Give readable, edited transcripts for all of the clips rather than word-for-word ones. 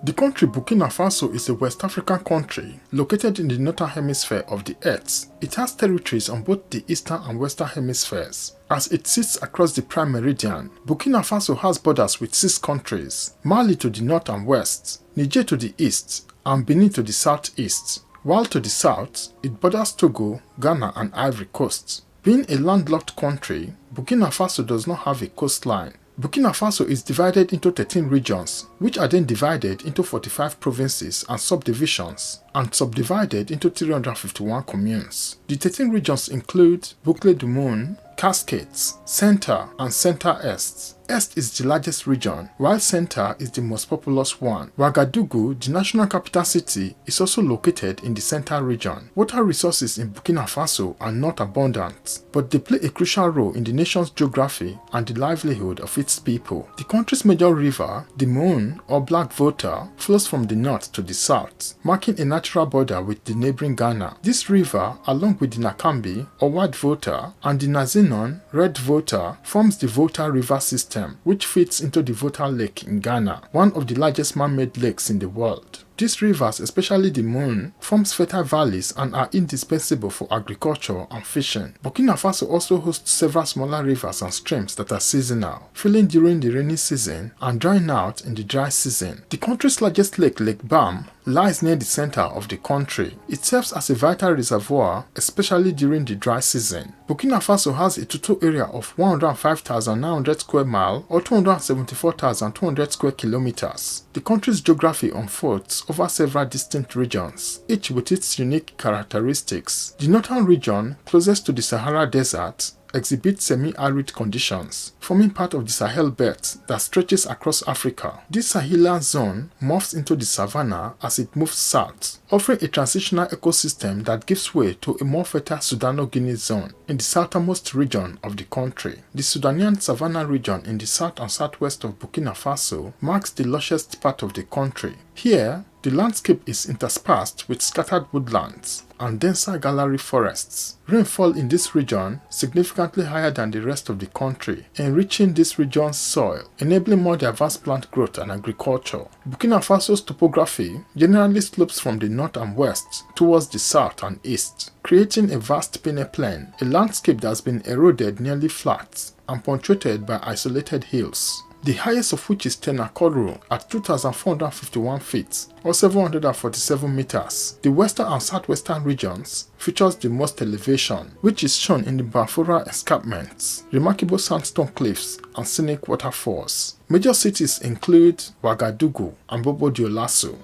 The country Burkina Faso is a West African country located in the northern hemisphere of the Earth. It has territories on both the eastern and western hemispheres. As it sits across the prime meridian, Burkina Faso has borders with 6 countries: Mali to the north and west, Niger to the east, and Benin to the southeast. While to the south, it borders Togo, Ghana, and Ivory Coast. Being a landlocked country, Burkina Faso does not have a coastline. Burkina Faso is divided into 13 regions, which are then divided into 45 provinces and subdivisions, and subdivided into 351 communes. The 13 regions include Boucle du Monde, Cascades, Center, and Center-Est. Est is the largest region, while Center is the most populous one. Ouagadougou, the national capital city, is also located in the Center region. Water resources in Burkina Faso are not abundant, but they play a crucial role in the nation's geography and the livelihood of its people. The country's major river, the Mon or Black Volta, flows from the north to the south, marking a natural border with the neighboring Ghana. This river, along with the Nakambi or White Volta and the Nazinon Red Volta, forms the Volta River system, which feeds into the Volta Lake in Ghana, one of the largest man-made lakes in the world. These rivers, especially the Mon, forms fertile valleys and are indispensable for agriculture and fishing. Burkina Faso also hosts several smaller rivers and streams that are seasonal, filling during the rainy season and drying out in the dry season. The country's largest lake, Lake Bam, lies near the center of the country. It serves as a vital reservoir, especially during the dry season. Burkina Faso has a total area of 105,900 square miles or 274,200 square kilometers. The country's geography unfolds over several distinct regions, each with its unique characteristics. The northern region, closest to the Sahara Desert, exhibits semi-arid conditions, forming part of the Sahel belt that stretches across Africa. This Sahelian zone morphs into the savanna as it moves south, offering a transitional ecosystem that gives way to a more fertile Sudano-Guinea zone in the southernmost region of the country. The Sudanian savanna region in the south and southwest of Burkina Faso marks the lushest part of the country. Here, the landscape is interspersed with scattered woodlands and denser gallery forests. Rainfall in this region significantly higher than the rest of the country, enriching this region's soil, enabling more diverse plant growth and agriculture. Burkina Faso's topography generally slopes from the north and west towards the south and east, creating a vast peneplain, a landscape that has been eroded nearly flat and punctuated by isolated hills, the highest of which is Tenakoro at 2,451 feet or 747 meters. The western and southwestern regions features the most elevation, which is shown in the Bafora escarpments, remarkable sandstone cliffs, and scenic waterfalls. Major cities include Ouagadougou and Bobo Dioulasso.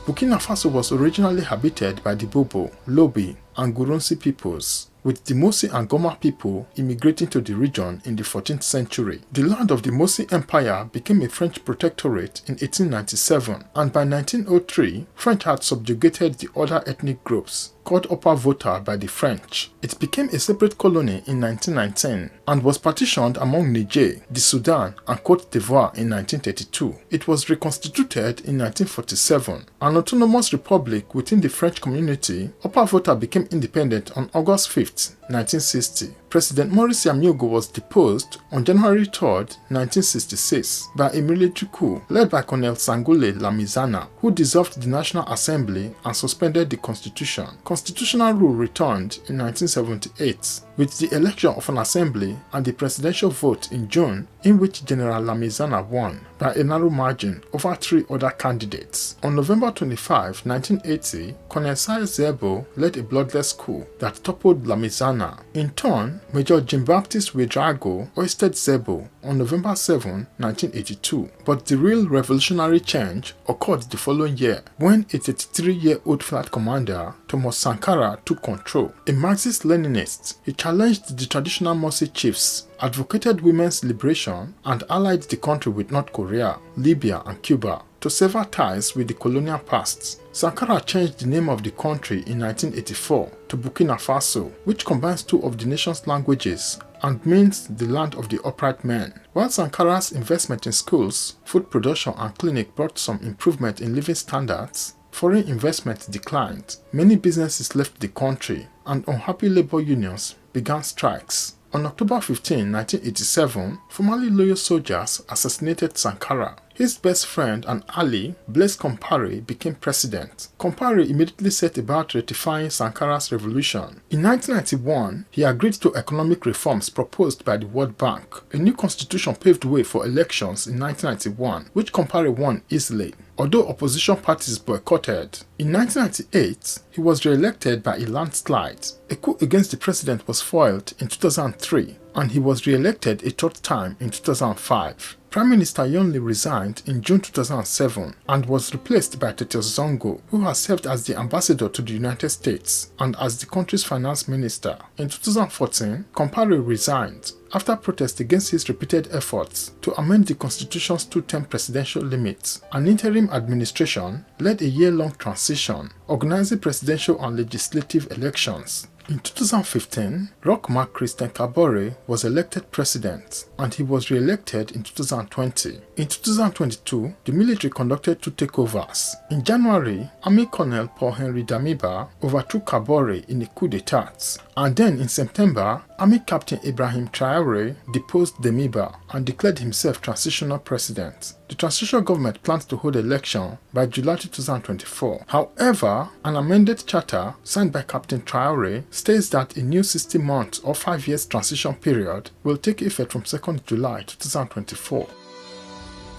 Burkina Faso was originally habited by the Bobo, Lobi, and Gurunsi peoples, with the Mosi and Goma people immigrating to the region in the 14th century. The land of the Mosi Empire became a French protectorate in 1897, and by 1903, French had subjugated the other ethnic groups, called Upper Volta by the French. It became a separate colony in 1919 and was partitioned among Niger, the Sudan, and Côte d'Ivoire in 1932. It was reconstituted in 1947. An autonomous republic within the French community, Upper Volta became independent on August 5, 1960. President Maurice Yamiogo was deposed on January 3, 1966 by a military coup led by Colonel Sangoule Lamizana, who dissolved the National Assembly and suspended the constitution. Constitutional rule returned in 1978 with the election of an assembly and the presidential vote in June, in which General Lamizana won by a narrow margin over 3 other candidates. On November 25, 1980, Colonel Sai Zerbo led a bloodless coup that toppled Lamizana. In turn, Major Jean-Baptiste Ouedraogo ousted Zerbo on November 7, 1982, but the real revolutionary change occurred the following year when a 33-year-old flight commander, Thomas Sankara, took control. A Marxist-Leninist, he challenged the traditional Morsi chiefs, advocated women's liberation, and allied the country with North Korea, Libya, and Cuba to sever ties with the colonial past. Sankara changed the name of the country in 1984 to Burkina Faso, which combines 2 of the nation's languages and means the land of the upright men. While Sankara's investment in schools, food production, and clinic brought some improvement in living standards, foreign investment declined. Many businesses left the country, and unhappy labor unions began strikes. On October 15, 1987, formerly loyal soldiers assassinated Sankara. His best friend and ally, Blaise Compaoré, became president. Compaoré immediately set about ratifying Sankara's revolution. In 1991, he agreed to economic reforms proposed by the World Bank. A new constitution paved way for elections in 1991, which Compaoré won easily, although opposition parties boycotted. In 1998, he was re-elected by a landslide. A coup against the president was foiled in 2003, and he was re-elected a third time in 2005. Prime Minister Yonli resigned in June 2007 and was replaced by Tete Zongo, who has served as the ambassador to the United States and as the country's finance minister. In 2014, Compaoré resigned after protest against his repeated efforts to amend the constitution's two-term presidential limit. An interim administration led a year-long transition, organizing presidential and legislative elections. In 2015, Roch Marc Christian Kabore was elected president, and he was re-elected in 2020. In 2022, the military conducted two takeovers. In January, Army Colonel Paul Henry Damiba overthrew Kabore in a coup d'etat, and then in September, Army Captain Ibrahim Traoré deposed Damiba and declared himself transitional president. The transitional government plans to hold election by July 2024. However, an amended charter signed by Captain Traoré states that a new 60-month or 5 years transition period will take effect from 2nd July 2024.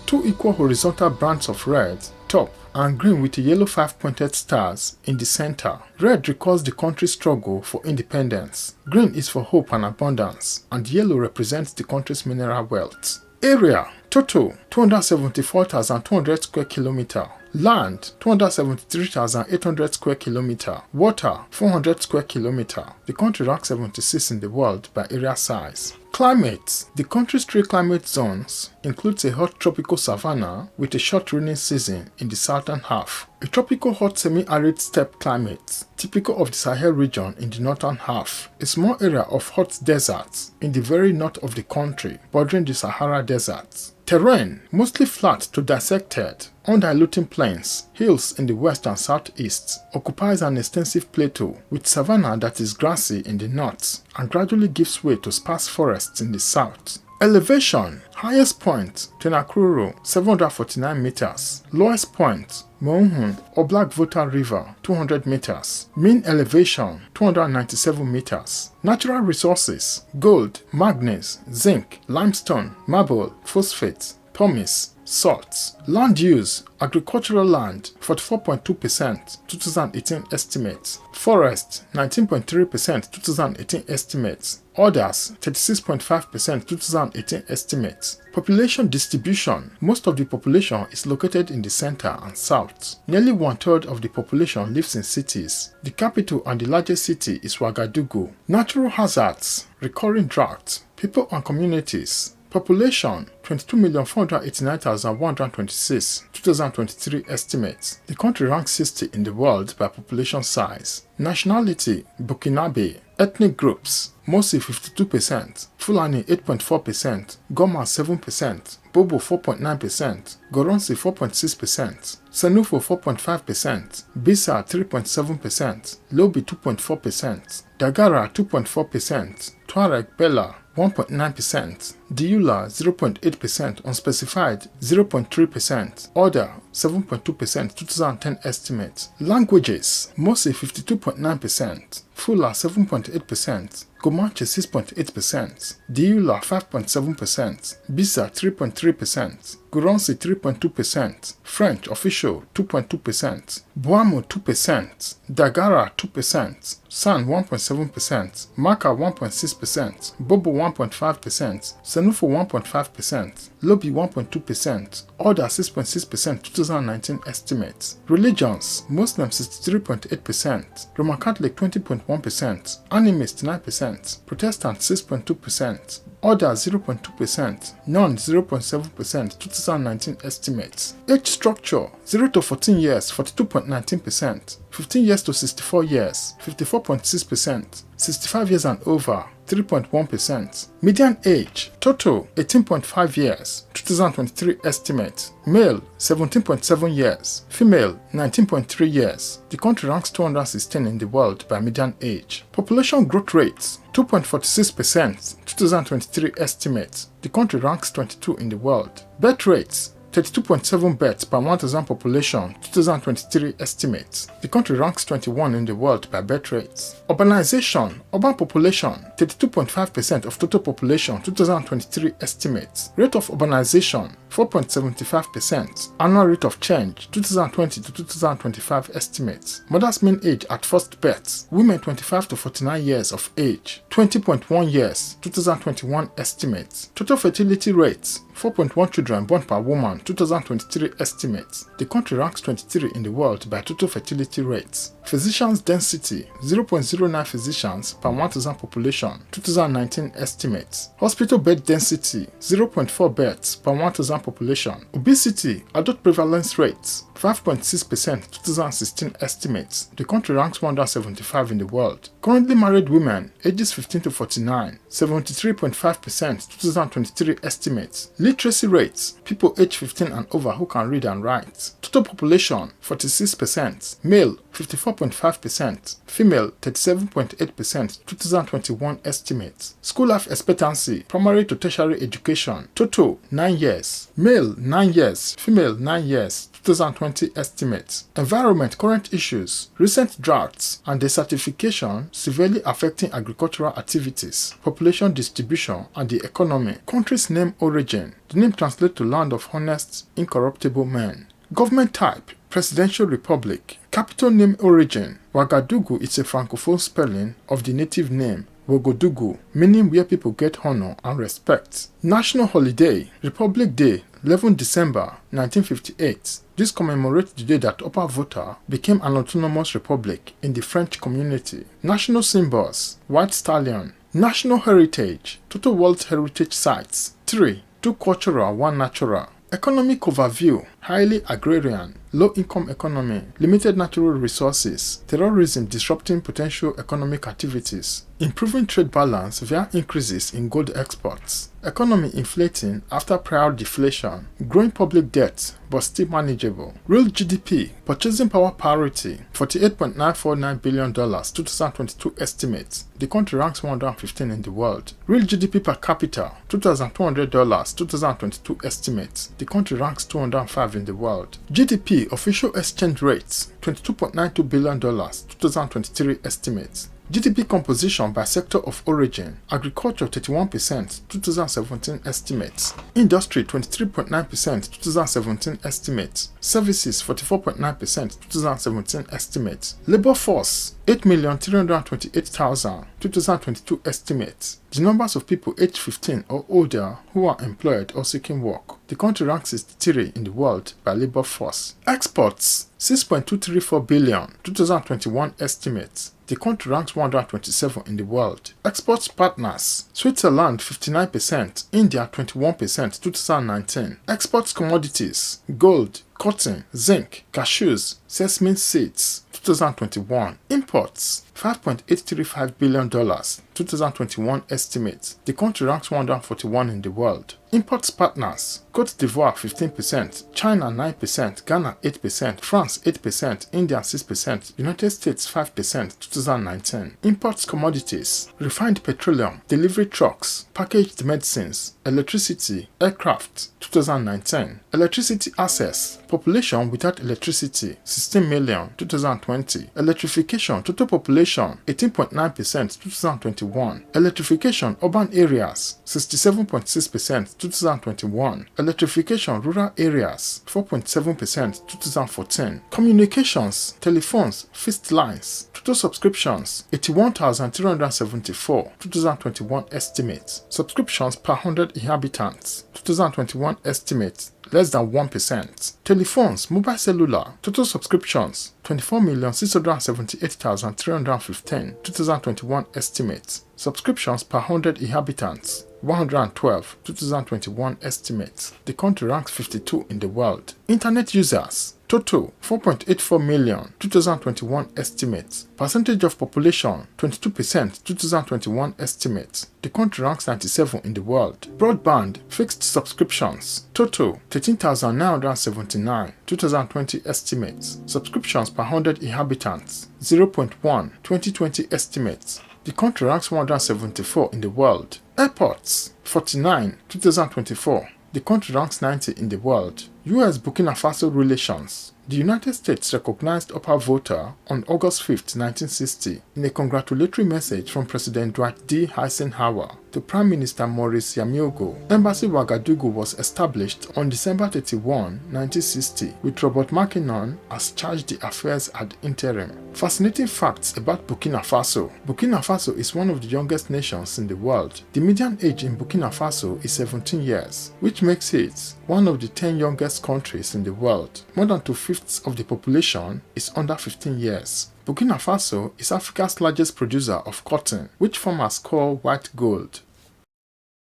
Two equal horizontal bands of red, top, and green with a yellow 5-pointed stars in the center. Red recalls the country's struggle for independence. Green is for hope and abundance, and yellow represents the country's mineral wealth. Area: total 274,200 square kilometer. Land 273,800 square kilometer. Water 400 square kilometer. The country ranks 76 in the world by area size. Climate: the country's 3 climate zones includes a hot tropical savanna with a short rainy season in the southern half, a tropical hot semi-arid steppe climate typical of the Sahel region in the northern half, a small area of hot deserts in the very north of the country bordering the Sahara Desert. Terrain: mostly flat to dissected, undiluting plains, hills in the west and southeast, occupies an extensive plateau with savanna that is grassy in the north and gradually gives way to sparse forests in the south. Elevation: highest point Tenakruru 749 meters, lowest point Mohun or Black Volta River 200 meters, mean elevation 297 meters. Natural resources: gold, manganese, zinc, limestone, marble, phosphate, pumice, salts. Land use: agricultural land 44.2% 2018 estimates, forest 19.3% 2018 estimates, others 36.5% 2018 estimates. Population distribution: most of the population is located in the center and south. Nearly 1/3 of the population lives in cities. The capital and the largest city is Ouagadougou. Natural hazards: recurring drought, people and communities. Population 22,489,126 2023 estimates. The country ranks 60 in the world by population size. Nationality: Burkinabe. Ethnic groups: Mosi 52%, Fulani 8.4%, Goma 7%, Bobo 4.9%, Goronsi 4.6%, Senufo 4.5%, Bisa 3.7%, Lobi 2.4%, Dagara 2.4%, Tuareg Bella 1.9%, Diula 0.8%, unspecified 0.3%, Order 7.2% 2010 estimate. Languages: Mose 52.9%, Fula 7.8%, Comanche 6.8%, Diula 5.7%, Bisa 3.3%, Guronsi 3.2%, French official 2.2%, Boamo 2%, Dagara 2%, San 1.7%, Maka 1.6%, Bobo 1.5%, Senufo 1.5%, Lobi 1.2%, Order 6.6% 2019 estimates. Religions: Muslim 63.8%, Roman Catholic 20.1%, Animist 9%, Protestant 6.2%, Order 0.2%, None 0.7% 2019 estimates. Age structure: 0 to 14 years 42.19%, 15 years to 64 years 54.6%, 65 years and over 3.1%. Median age: total 18.5 years 2023 estimate. Male 17.7 years, female 19.3 years. The country ranks 216 in the world by median age. Population growth rate: 2.46% 2023 estimate. The country ranks 22 in the world. Birth rates: 32.7 births per 1,000 population, 2023 estimates. The country ranks 21 in the world by birth rates. Urbanization, urban population, 32.5% of total population, 2023 estimates. Rate of urbanization, 4.75%. Annual rate of change, 2020 to 2025 estimates. Mother's mean age at first birth, women 25 to 49 years of age, 20.1 years, 2021 estimates. Total fertility rates, 4.1 children born per woman, 2023 estimates. The country ranks 23 in the world by total fertility rates. Physicians density, 0.09 physicians per 1,000 population, 2019 estimates. Hospital bed density, 0.4 beds per 1,000 population. Obesity, adult prevalence rates, 5.6%, 2016 estimates. The country ranks 175 in the world. Currently married women, ages 15 to 49, 73.5%, 2023 estimates. Literacy rates, people aged 15 and over who can read and write. Total population, 46%, male, 54.5%, female, 37.8%, 2021 estimates. School life expectancy, primary to tertiary education, total 9 years, male 9 years, female 9 years, 2020 estimates. Environment current issues, recent droughts and desertification severely affecting agricultural activities, population distribution and the economy. Country's name origin, the name translates to land of honest, incorruptible men. Government type, presidential republic. Capital name origin, Ouagadougou is a francophone spelling of the native name Ouagadougou, meaning where people get honor and respect. National holiday, Republic Day, 11 December 1958. This commemorates the day that Upper Volta became an autonomous republic in the French community. National symbols, white stallion. National heritage, total World Heritage Sites, 3, 2 cultural, 1 natural. Economic overview, highly agrarian, low-income economy, limited natural resources, terrorism disrupting potential economic activities, improving trade balance via increases in gold exports, economy inflating after prior deflation, growing public debt but still manageable, real GDP, purchasing power parity, $48.949 billion, 2022 estimates. The country ranks 115 in the world. Real GDP per capita, $2,200, 2022 estimates. The country ranks 205 in the world. GDP official exchange rates, $22.92 billion, 2023 estimates. GDP composition by sector of origin, agriculture 31%, 2017 estimates, industry 23.9%, 2017 estimates, services 44.9%, 2017 estimates, labor force 8,328,000, 2022 estimates. The numbers of people aged 15 or older who are employed or seeking work. The country ranks 63 in the world by labor force. Exports 6.234 billion, 2021 estimates. The country ranks 127 in the world. Exports partners, Switzerland 59%, India 21%, 2019. Exports commodities, gold, cotton, zinc, cashews, sesame seeds, 2021. Imports, $5.835 billion, 2021 estimates. The country ranks 141 in the world. Imports partners, Côte d'Ivoire 15%, China 9%, Ghana 8%, France 8%, India 6%, United States 5%, 2019. Imports commodities, refined petroleum, delivery trucks, packaged medicines, electricity, aircraft, 2019. Electricity access, population without electricity, 16 million, 2020. Electrification, total population, 18.9%, 2021. Electrification, urban areas, 67.6%, 2021. Electrification, rural areas, 4.7%, 2014. Communications, telephones, fixed lines, total subscriptions, 81,374, 2021 estimates. Subscriptions per 100 inhabitants, 2021 estimates, less than 1%. Telephones, mobile cellular, total subscriptions, 24,678,315, 2021 estimates. Subscriptions per 100 inhabitants, 112, 2021 estimates. The country ranks 52 in the world. Internet users, total 4.84 million, 2021 estimates. Percentage of population, 22%, 2021 estimates. The country ranks 97 in the world. Broadband, fixed subscriptions, total 13,979, 2020 estimates. Subscriptions per 100 inhabitants, 0.1, 2020 estimates. The country ranks 174 in the world. Airports, 49, 2024. The country ranks 90 in the world. US-Burkina Faso relations. The United States recognized Upper Volta on August 5, 1960, in a congratulatory message from President Dwight D. Eisenhower to Prime Minister Maurice Yamiogo. Embassy Ouagadougou was established on December 31, 1960, with Robert Mackinnon as charge d'affaires ad interim. Fascinating facts about Burkina Faso. Burkina Faso is one of the youngest nations in the world. The median age in Burkina Faso is 17 years, which makes it one of the 10 youngest countries in the world. More than 2/5 of the population is under 15 years. Burkina Faso is Africa's largest producer of cotton, which farmers call white gold.